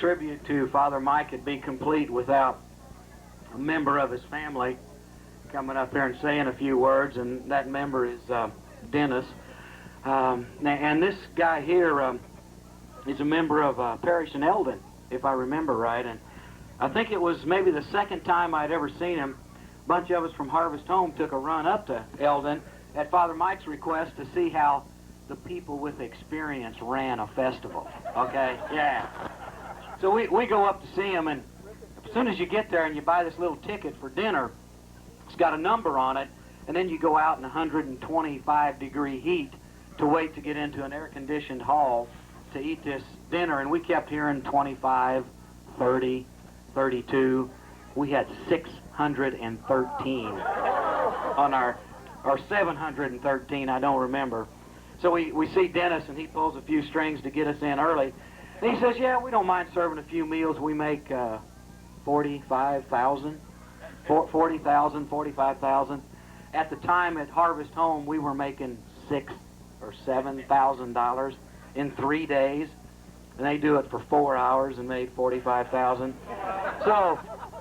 tribute to Father Mike would be complete without a member of his family coming up here and saying a few words, and that member is Dennis. And this guy here is a member of a parish in Eldon, if I remember right. And I think it was maybe the second time I'd ever seen him. A bunch of us from Harvest Home took a run up to Eldon at Father Mike's request to see how the people with experience ran a festival. Okay? Yeah. So we go up to see him, and as soon as you get there and you buy this little ticket for dinner, it's got a number on it, and then you go out in 125-degree heat to wait to get into an air-conditioned hall to eat this dinner. And we kept hearing 25, 30, 32. We had 613 on our 713, I don't remember. So we see Dennis, and he pulls a few strings to get us in early. And he says, yeah, we don't mind serving a few meals. We make 45,000, 45,000. At the time at Harvest Home, we were making $6,000 or $7,000 in 3 days. And they do it for 4 hours and made 45,000. So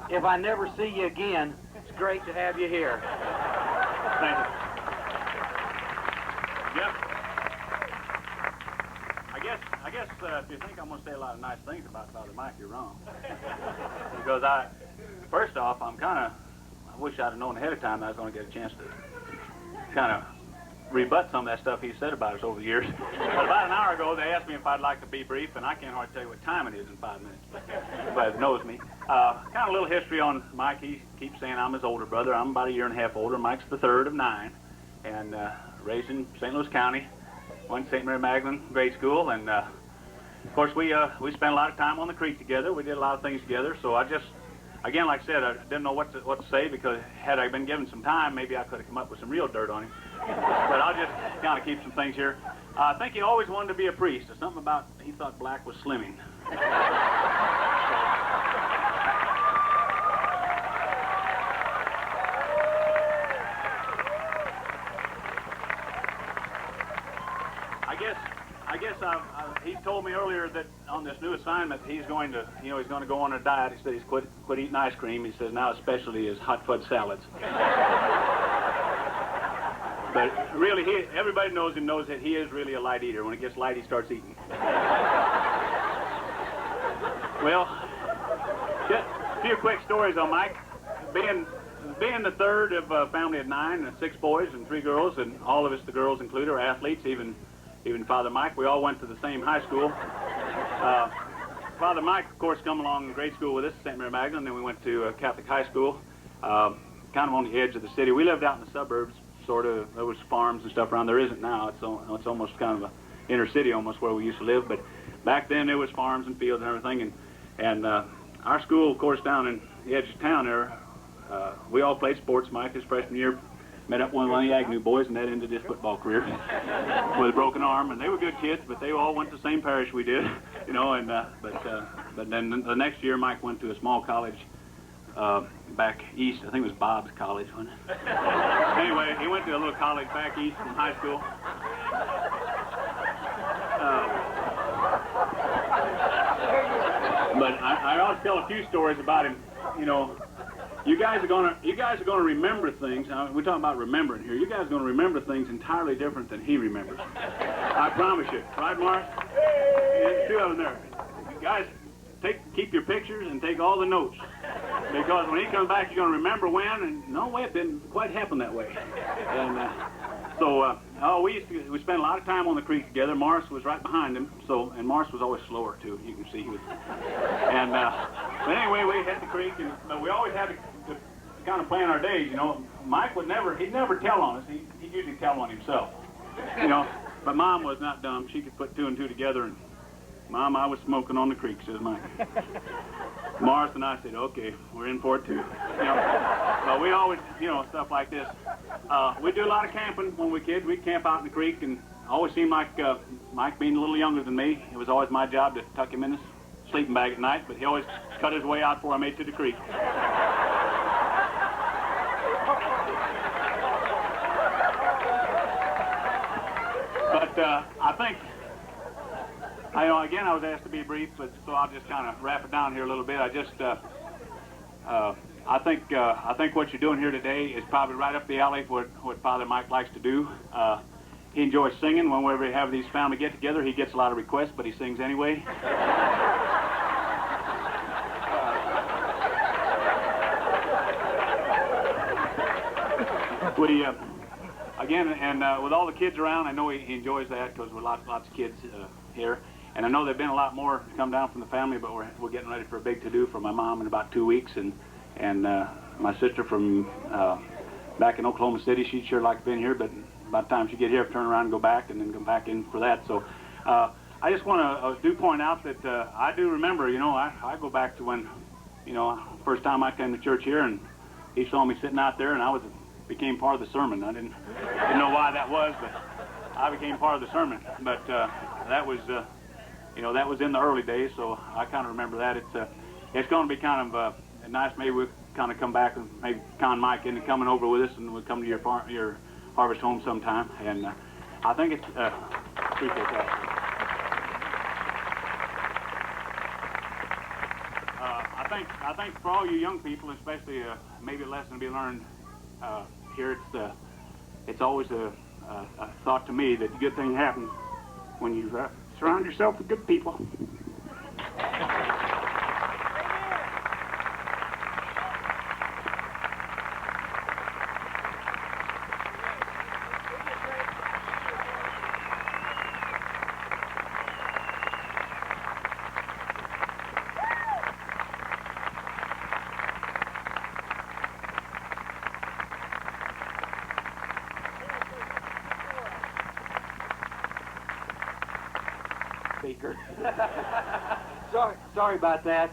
if I never see you again, it's great to have you here. Thank you. Yep. I guess if you think I'm going to say a lot of nice things about Father Mike, you're wrong. Because first off, I wish I'd have known ahead of time that I was going to get a chance to kind of rebut some of that stuff he said about us over the years. But about an hour ago, they asked me if I'd like to be brief, and I can't hardly tell you what time it is in 5 minutes. Everybody knows me. Kind of a little history on Mike. He keeps saying I'm his older brother. I'm about a year and a half older. Mike's the third of 9, and raised in St. Louis County. Went to St. Mary Magdalene grade school, and of course we spent a lot of time on the creek together. We did a lot of things together. So I just, again, like I said, I didn't know what to say, because had I been given some time, maybe I could have come up with some real dirt on him. But I'll just kind of keep some things here. I think he always wanted to be a priest. There's something about he thought black was slimming. I guess he told me earlier that on this new assignment he's going to go on a diet. He said he's quit eating ice cream. He says now his specialty is hot fudge salads. But really, everybody knows him, knows that he is really a light eater. When it gets light, he starts eating. Well, just a few quick stories on Mike. Being the third of a family of 9, and 6 boys and 3 girls, and all of us, the girls included, are athletes, even Father Mike. We all went to the same high school. Father Mike, of course, come along in grade school with us at St. Mary Magdalene. Then we went to Catholic high school, kind of on the edge of the city. We lived out in the suburbs, sort of. There was farms and stuff around. There isn't now. It's almost kind of an inner city, almost where we used to live. But back then there was farms and fields and everything. And our school, of course, down in the edge of town there, we all played sports. Mike, his freshman year, met up with one of the Agnew boys, and that ended his football career with a broken arm. And they were good kids, but they all went to the same parish we did, you know. And but then the next year, Mike went to a small college back east. I think it was Bob's College, wasn't it? Anyway, he went to a little college back east from high school. But I ought to tell a few stories about him, you know. You guys are gonna remember things. We're talking about remembering here. You guys are gonna remember things entirely different than he remembers. I promise you. Right, Mark? Yeah, 2 of them there. You guys, keep your pictures and take all the notes, because when he comes back, you're gonna remember when. And no way, it didn't quite happen that way. And we spent a lot of time on the creek together. Morris was right behind him. And Morris was always slower too. You can see he was. And but anyway, we hit the creek, and we always had to kind of plan our days. You know, Mike he'd never tell on us. He'd usually tell on himself. You know, but Mom was not dumb. She could put 2 and 2 together. And Mom, I was smoking on the creek, says Mike. Morris and I said, okay, we're in for it too. You know, but we always, you know, stuff like this. We do a lot of camping when we were kids. We'd camp out in the creek, and always seemed like Mike being a little younger than me, it was always my job to tuck him in his sleeping bag at night, but he always cut his way out before I made it to the creek. But I I know, again, I was asked to be brief, but so I'll just kind of wrap it down here a little bit. I just, I think what you're doing here today is probably right up the alley for what Father Mike likes to do. He enjoys singing. Whenever we have these family get-together, he gets a lot of requests, but he sings anyway. Again, and with all the kids around, I know he enjoys that because we're lots of kids here. And I know there've been a lot more come down from the family, but we're getting ready for a big to-do for my mom in about 2 weeks, and my sister from back in Oklahoma City, she'd sure like to be in here, but by the time she get here, turn around and go back, and then come back in for that. So I just want to do point out that I do remember, you know, I go back to when, you know, first time I came to church here, and he saw me sitting out there, and I became part of the sermon. I didn't know why that was, but I became part of the sermon. But that was, you know, that was in the early days, so I kind of remember that. It's going to be kind of nice. Maybe we'll kind of come back and maybe con Mike into coming over with us, and we'll come to your harvest home sometime. And I think it's appreciate that. I think for all you young people, especially maybe a lesson to be learned here, it's always a thought to me that the good thing happens when you surround yourself with good people. Speaker. Sorry about that.